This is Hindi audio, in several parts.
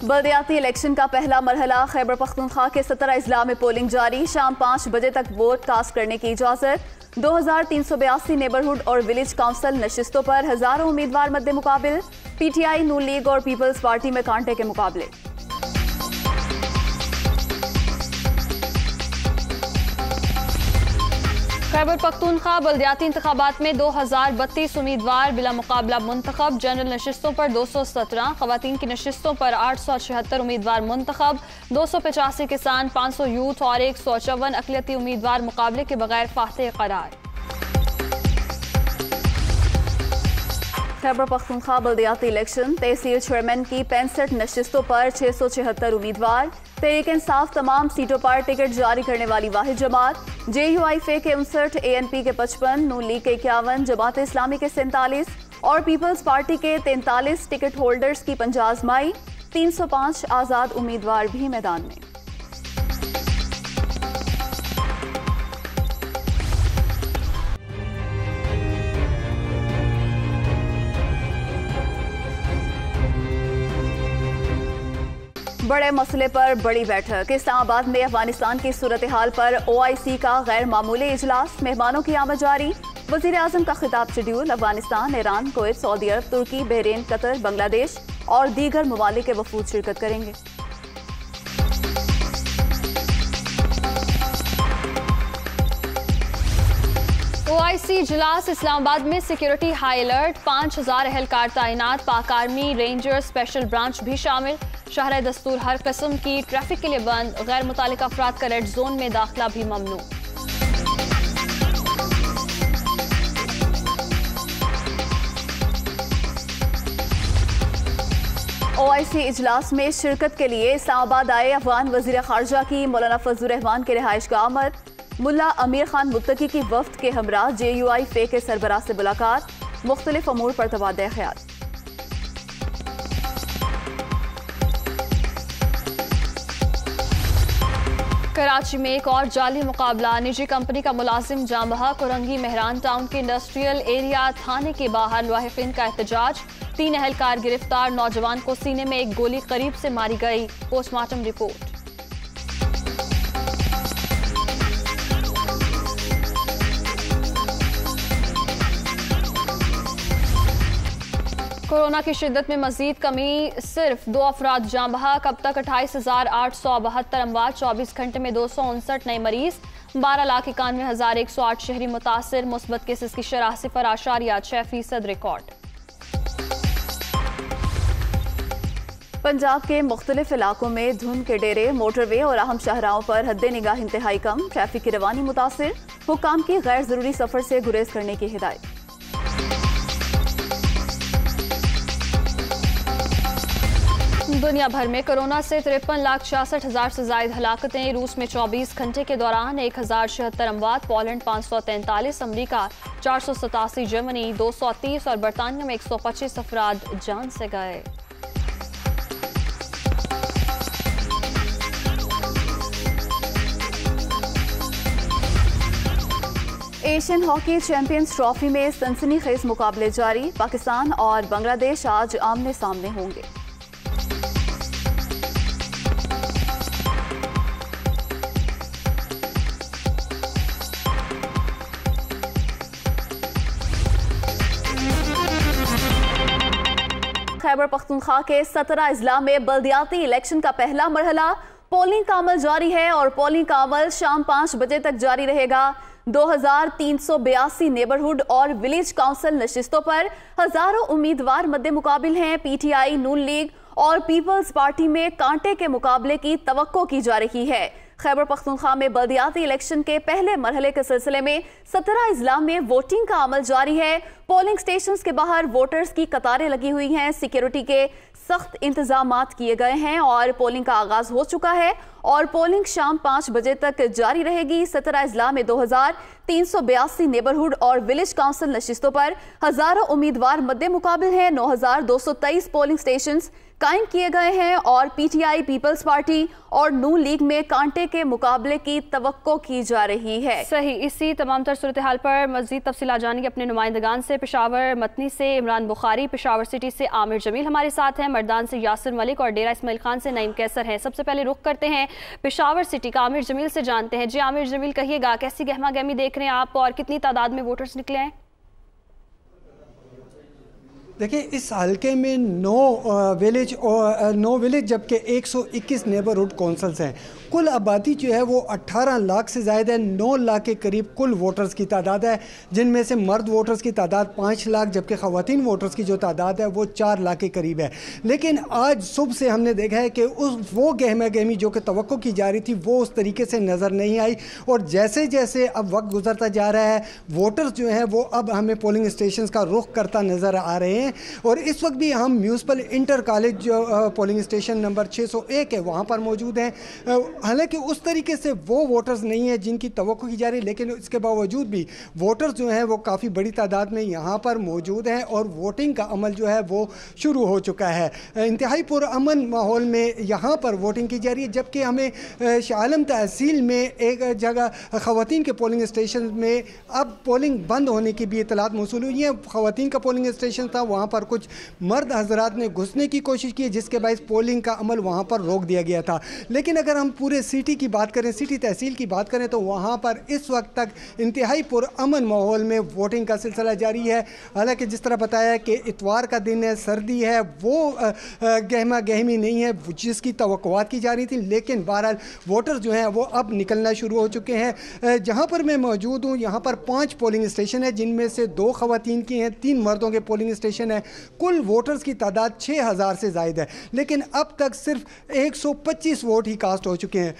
बल्दियाती इलेक्शन का पहला मरहला खैबर पख्तूनख्वा के 17 अजला में पोलिंग जारी। शाम 5 बजे तक वोट कास्ट करने की इजाजत। 2382 नेबरहुड और विलेज काउंसिल नशिस्तों पर हजारों उम्मीदवार मद्दे मुकाबिल। पीटीआई, नून लीग और पीपल्स पार्टी में कांटे के मुकाबले। खैबर पख्तूनख्वा बल्दियाती इंतखाबात में 2032 उम्मीदवार बिला मुकाबला मुंतखब। जनरल नशिस्तों पर 217, खवातीन की नशिस्तों पर 876 उम्मीदवार मुंतखब। 285 किसान, 500 यूथ और 154 अकलियती उम्मीदवार मुकाबले के बगैर फातेह करार। खैबर पख्तूनख्वा बल्दियाती इलेक्शन तहसील चेयरमैन की 65 नशिस्तों पर 676 उम्मीदवार। तहरीक इंसाफ तमाम सीटों पर टिकट जारी करने वाली वाहिद जमात। JUIF के 59, ANP के 55, नून लीग के 51, जमात इस्लामी के 47 और पीपल्स पार्टी के 43 टिकट होल्डर्स की 50 आजमाई। 305 आजाद उम्मीदवार भी मैदान में। बड़े मसले पर बड़ी बैठक। इस्लामाबाद में अफगानिस्तान की सूरत हाल पर OIC का गैर मामूली इजलास। मेहमानों की आमद जारी। वजीर आजम का खिताब schedule. Afghanistan, Iran, Kuwait, Saudi Arabia, तुर्की, बहरीन, कतर, बांग्लादेश और दीगर ममालिक के वफूद शिरकत करेंगे। OIC इजलास। इस्लामाबाद में सिक्योरिटी हाई अलर्ट। 5000 अहलकार तैनात। पाक आर्मी, रेंजर, स्पेशल ब्रांच भी शामिल। शहर दस्तूर हर किस्म की ट्रैफिक के लिए बंद। गैर मुतालिका अफराद का रेड जोन में दाखिला भी ममनू। OIC इजलास में शिरकत के लिए इस्लामाबाद आए अफगान वजीर खारजा की मौलाना फजलुर रहमान के रिहाइश का आमद। मुल्ला अमीर खान मुत्तकी की वफ्द के हमरा JUIF के सरबराह से मुलाकात। मुख्तलिफ अमूर पर तबादला ख्याल। कराची में एक और जाली मुकाबला। निजी कंपनी का मुलाजिम जाम बहक। औरंगी मेहरान टाउन के इंडस्ट्रियल एरिया थाने के बाहर लवाहिकीन का एहतजाज। 3 अहलकार गिरफ्तार। नौजवान को सीने में एक गोली करीब से मारी गई। Postmortem report. कोरोना की शिद्दत में मजीद कमी। सिर्फ 2 अफराद जाम बहक। अब तक 28,872 अमवात। 24 घंटे में 259 नए मरीज। 12,91,108 शहरी मुतासिर। मुस्बत केसेस की शरह 0.6% रिकॉर्ड। पंजाब के मुख्तलिफ इलाकों में धुंध के डेरे। मोटरवे और अहम शाहराहों पर हद्दे निगाह इंतहाई कम। ट्रैफिक की रवानी मुतासिर। हुक्काम की गैर जरूरी सफर से गुरेज करने की हिदायत। दुनिया भर में कोरोना से 53,66,000 से ज्यादा हलाकतें। रूस में 24 घंटे के दौरान 1076 अमवात। पोलैंड 543, अमरीका 487, जर्मनी 230 और बरतानिया में 125 अफराद जान से गए। एशियन हॉकी चैंपियंस ट्रॉफी में सनसनीखेज मुकाबले जारी। पाकिस्तान और बांग्लादेश आज आमने सामने होंगे। खैबर पख्तूनख्वा के 17 अजला में बल्दियाती इलेक्शन का पहला मरहला पोलिंग का अमल जारी है और पोलिंग का अमल शाम 5 बजे तक जारी रहेगा। 2382 नेबरहुड और विलेज काउंसिल नशिस्तों पर हजारों उम्मीदवार मद्दे मुकाबिल हैं। पीटीआई, नून लीग और पीपल्स पार्टी में कांटे के मुकाबले की तवक्को की जा रही है। खैबर पख्तूनख्वा में बल्दियाती इलेक्शन के पहले मरहले के सिलसिले में 17 अजला में वोटिंग का अमल जारी है। पोलिंग स्टेशंस के बाहर वोटर्स की कतारें लगी हुई हैं। सिक्योरिटी के सख्त इंतजामात किए गए हैं और पोलिंग का आगाज हो चुका है और पोलिंग शाम 5 बजे तक जारी रहेगी। 17 अजला में 2382 नेबरहुड और विलेज काउंसिल नशिस्तों पर हजारों उम्मीदवार मद्दे मुकाबिल हैं। 9223 पोलिंग स्टेशंस कायम किए गए हैं और पीटीआई पीपल्स पार्टी और नून लीग में कांटे के मुकाबले की तवक्को की जा रही है। सही, इसी तमाम तर सूरत हाल पर मजीद तफसीलात जानेंगे अपने नुमाइंदगान से। पेशावर मतनी से इमरान बुखारी, पेशावर सिटी से आमिर जमील हमारे साथ हैं, मर्दान से यासिर मलिक और डेरा इस्माइल खान से नईम कैसर हैं। सबसे पहले रुख करते हैं पेशावर सिटी का, आमिर जमील से जानते हैं। जी आमिर जमील, कहिएगा कैसी गहमा गहमी देख रहे हैं आप और कितनी तादाद में वोटर्स निकले हैं? देखिए, इस हल्के में 9 विलेज जबकि 121 नेबरहुड कौंसल्स हैं। कुल आबादी जो है वो 18 लाख से ज़्यादा है। 9 लाख के करीब कुल वोटर्स की तादाद है, जिनमें से मर्द वोटर्स की तादाद 5 लाख जबकि ख़वातीन वोटर्स की जो तादाद है वो 4 लाख के करीब है। लेकिन आज सुबह से हमने देखा है कि वो गहमा गहमी जो कि तवक्को की जा रही थी वो उस तरीके से नज़र नहीं आई। और जैसे जैसे अब वक्त गुजरता जा रहा है, वोटर्स जो हैं वो अब हमें पोलिंग स्टेशन का रुख करता नज़र आ रहे हैं। और इस वक्त भी हम म्यूनसिपल इंटर कॉलेज जो पोलिंग स्टेशन नंबर 601 है वहाँ पर मौजूद हैं। हालांकि उस तरीके से वो वोटर्स नहीं है जिनकी तवक्को की जा रही है, लेकिन इसके बावजूद भी वोटर्स जो हैं वो काफ़ी बड़ी तादाद में यहाँ पर मौजूद हैं और वोटिंग का अमल जो है वो शुरू हो चुका है। इंतहाई पुरअमन माहौल में यहाँ पर वोटिंग की जा रही है। जबकि हमें शाह आलम तहसील में एक जगह ख़वातीन के पोलिंग स्टेशन में अब पोलिंग बंद होने की भी इतलात मौसूल हुई है। ख़वातीन का पोलिंग स्टेशन था, वहाँ पर कुछ मर्द हजरात ने घुसने की कोशिश की जिसके बायस पोलिंग का अमल वहाँ पर रोक दिया गया था। लेकिन अगर हम पूरे सिटी की बात करें, सिटी तहसील की बात करें, तो वहाँ पर इस वक्त तक इंतहाई पुरअमन माहौल में वोटिंग का सिलसिला जारी है। हालांकि जिस तरह बताया कि इतवार का दिन है, सर्दी है, वो गहमा गहमी नहीं है जिसकी तवक्कुआत की जा रही थी। लेकिन बहरहाल वोटर जो हैं वो अब निकलना शुरू हो चुके हैं। जहाँ पर मैं मौजूद हूँ यहाँ पर 5 पोलिंग स्टेशन है, जिनमें से 2 ख़वातीन की हैं, 3 मर्दों के पोलिंग स्टेशन है। कुल वोटर्स की तादाद 6000 से ज़ायद है, लेकिन अब तक सिर्फ 125 वोट ही कास्ट हो चुके हैं।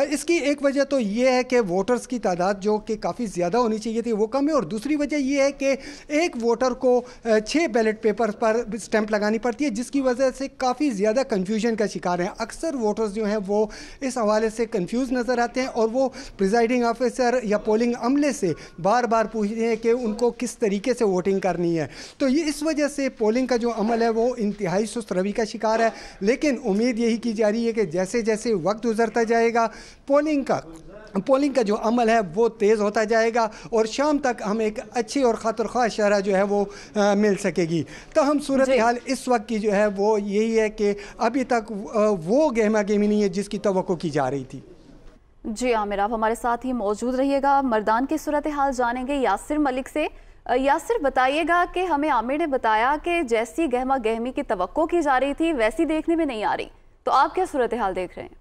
इसकी एक वजह तो ये है कि वोटर्स की तादाद जो कि काफ़ी ज़्यादा होनी चाहिए थी वो कम है, और दूसरी वजह ये है कि एक वोटर को 6 बैलेट पेपर पर स्टैंप लगानी पड़ती है, जिसकी वजह से काफ़ी ज़्यादा कन्फ्यूजन का शिकार हैं। अक्सर वोटर्स जो हैं वो इस हवाले से कन्फ्यूज़ नज़र आते हैं और वो प्रिजाइडिंग ऑफिसर या पोलिंग अमले से बार बार पूछते हैं कि उनको किस तरीके से वोटिंग करनी है। तो ये इस वजह से पोलिंग का जो अमल है वो इंतहाई सुस्त रवि का शिकार है। लेकिन उम्मीद यही की जा रही है कि जैसे जैसे वक्त गुजरता जाएगा पोलिंग का जो अमल है वो तेज़ होता जाएगा और शाम तक हमें एक अच्छी और खातिर-ख्वाह शरह जो है वो मिल सकेगी। तो हम सूरत हाल इस वक्त की जो है वो यही है कि अभी तक वो गहमा गहमी नहीं है जिसकी तवक्को की जा रही थी। जी आमिर, आप हमारे साथ ही मौजूद रहिएगा। मर्दान की सूरत हाल जानेंगे यासिर मलिक से। यासिर, बताइएगा कि हमें आमिर ने बताया कि जैसी गहमा गहमी की तवक्को की जा रही थी वैसी देखने में नहीं आ रही, तो आप क्या सूरत हाल देख रहे हैं?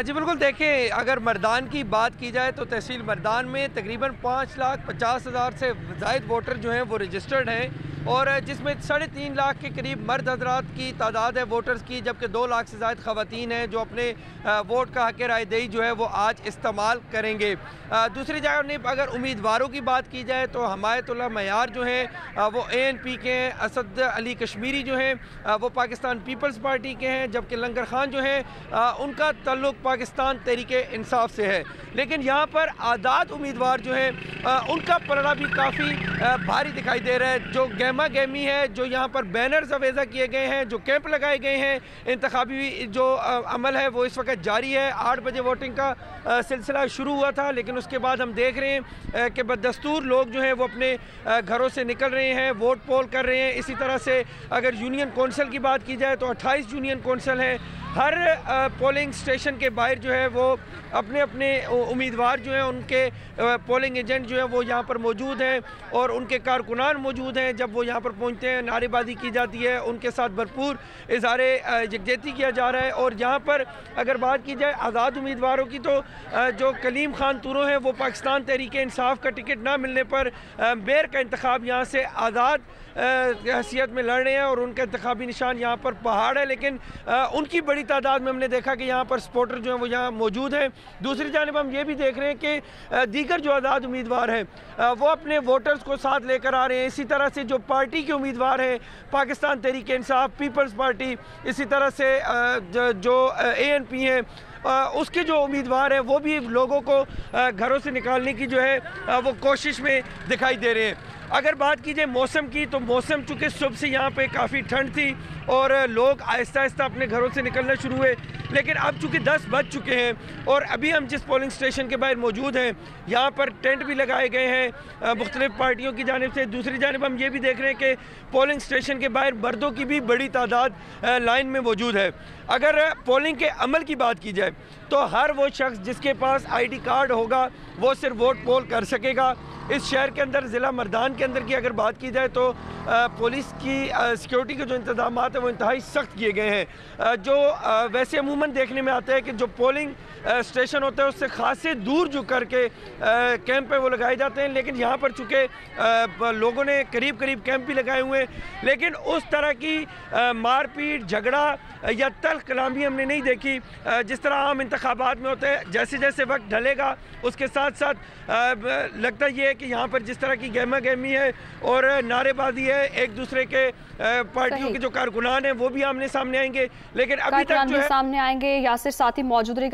जी बिल्कुल, देखें, अगर मर्दान की बात की जाए तो तहसील मर्दान में तकरीबन 5,50,000 से ज़ायद वोटर जो हैं वो रजिस्टर्ड हैं और जिसमें 3.5 लाख के करीब मर्द हजरात की तादाद है वोटर्स की, जबकि 2 लाख से ज़ायद ख़वातीन हैं जो अपने वोट का हक़ रायदही जो है वो आज इस्तेमाल करेंगे। दूसरी जानिब अगर उम्मीदवारों की बात की जाए तो हमायतुल्लाह मयार जो हैं वो ANP के हैं, असद अली कश्मीरी जो हैं वो पाकिस्तान पीपल्स पार्टी के हैं, जबकि लंगर खान जो हैं उनका तल्लुक़ पाकिस्तान तहरीक इंसाफ से है। लेकिन यहाँ पर आज़ाद उम्मीदवार जो हैं उनका पलड़ा भी काफ़ी भारी दिखाई दे रहा है। जो गहमा गहमी है, जो यहाँ पर बैनर्स अवेज़ा किए गए हैं, जो कैंप लगाए गए हैं, इंतखाबी जो अमल है वो इस वक्त जारी है। 8 बजे वोटिंग का सिलसिला शुरू हुआ था, लेकिन उसके बाद हम देख रहे हैं कि बदस्तूर लोग जो हैं वो अपने घरों से निकल रहे हैं, वोट पोल कर रहे हैं। इसी तरह से अगर यूनियन कौंसिल की बात की जाए तो 28 यूनियन कौंसिल हैं। हर पोलिंग स्टेशन के बाहर जो है वो अपने अपने उम्मीदवार जो हैं, उनके पोलिंग एजेंट जो हैं वो यहाँ पर मौजूद हैं और उनके कारकुनान मौजूद हैं। जब वो यहाँ पर पहुँचते हैं नारेबाजी की जाती है, उनके साथ भरपूर इज़हार यकजहती किया जा रहा है। और यहाँ पर अगर बात की जाए आज़ाद उम्मीदवारों की तो जो कलीम खान तुरो हैं वो पाकिस्तान तहरीक इंसाफ का टिकट ना मिलने पर मेयर का इंतखाब यहाँ से आज़ाद हैसियत में लड़ रहे हैं और उनका इंतखाबी निशान यहाँ पर पहाड़ है। लेकिन उनकी बड़ी तादाद में हमने देखा कि यहाँ पर सपोर्टर जो हैं वो यहाँ मौजूद हैं। दूसरी जानिब हम ये भी देख रहे हैं कि दीगर जो आज़ाद उम्मीदवार हैं वो अपने वोटर्स को साथ लेकर आ रहे हैं। इसी तरह से जो पार्टी के उम्मीदवार हैं, पाकिस्तान तहरीक इंसाफ, पीपल्स पार्टी, इसी तरह से जो ANP हैं उसके जो उम्मीदवार हैं वो भी लोगों को घरों से निकालने की जो है वो कोशिश में दिखाई दे रहे हैं। अगर बात कीजिए मौसम की, तो मौसम चूँकि सुबह से यहाँ पे काफ़ी ठंड थी और लोग आहिस्ता आहिस्ता अपने घरों से निकलना शुरू हुए, लेकिन अब चूँकि 10 बज चुके हैं और अभी हम जिस पोलिंग स्टेशन के बाहर मौजूद हैं यहाँ पर टेंट भी लगाए गए हैं मुख्तलिफ पार्टियों की जानिब से। दूसरी जानिब हम ये भी देख रहे हैं कि पोलिंग स्टेशन के बाहर मर्दों की भी बड़ी तादाद लाइन में मौजूद है। अगर पोलिंग के अमल की बात की जाए तो हर वो शख्स जिसके पास ID कार्ड होगा वो सिर्फ वोट पोल कर सकेगा। इस शहर के अंदर ज़िला मर्दान के अंदर की अगर बात की जाए तो पुलिस की सिक्योरिटी के जो इंतजाम है वो इंतहाई सख्त किए गए हैं। जो वैसे अमूमन देखने में आता है कि जो पोलिंग स्टेशन होता है उससे खासे दूर जो करके कैंप है वो लगाए जाते हैं, लेकिन यहाँ पर चूँकि लोगों ने करीब करीब कैंप भी लगाए हुए हैं, लेकिन उस तरह की मारपीट, झगड़ा या तल्ख कलामी हमने नहीं देखी जिस तरह आम इंतखाबात में होते हैं। जैसे जैसे वक्त ढलेगा उसके साथ साथ लगता ये है कि यहाँ पर जिस तरह की गहमा गहमी है और नारेबाजी है, एक दूसरे के पार्टियों के जो कारकुनान हैं वो भी आमने सामने आएंगे, लेकिन अभी तक जो है सामने आएंगे। यासिर साथी मौजूद रहेगा।